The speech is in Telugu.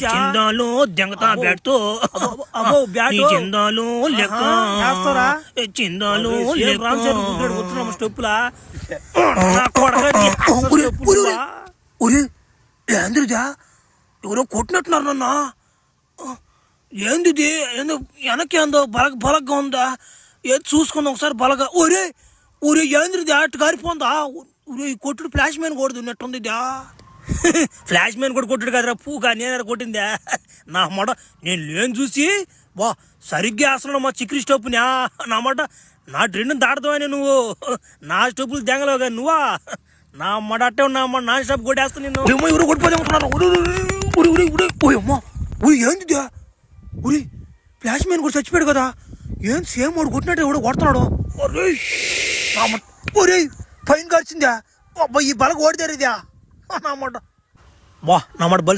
చిందాలు దెంగతా బ్యాట్తో చిందాలు లెక్క చిందాలు స్టెప్పులా ఏంద్రిదా ఎవరో కొట్టినట్టున్నారు నన్న ఏంది వెనక్కి ఏందో బలగ్గా ఉందా ఏది చూసుకుందా ఒకసారి బలగా ఒరే ఒరే ఏంద్రిది అట్టు కారిపోందా ఒరే ఈ కొట్టుడు ఫ్లాష్ మ్యాన్ కొడుదు ఉన్నట్టుందిదా ఫ్లాష్ మ్యాన్ కూడా కొట్టుడు కదరా పూగా నేను కొట్టిందా నా మాట నేను లేని చూసి బా సరిగ్గా అసలు మా చిక్రీ స్టెప్పునా నా మాట నా ట్రెండ్ని దాడతావని నువ్వు నా స్టెప్పులు దెంగలేవు కానీ నువ్వా నా మాట అట్టే నా మాట నా స్టెప్ కొట్టేస్తా నేను ఎవరు కొట్టిపోతాను ఏందిదా ఉరి ఫ్లాష్ మ్యాన్ కూడా చచ్చిపోయాడు కదా ఏం సేమ్ వాడు కొట్టినట్టు ఎవడో కొడుతున్నాడు ఒరే పైన కలిసిందా అబ్బా ఈ బలగ ఓడిదారిదా నా మాట బా నా మాట బలి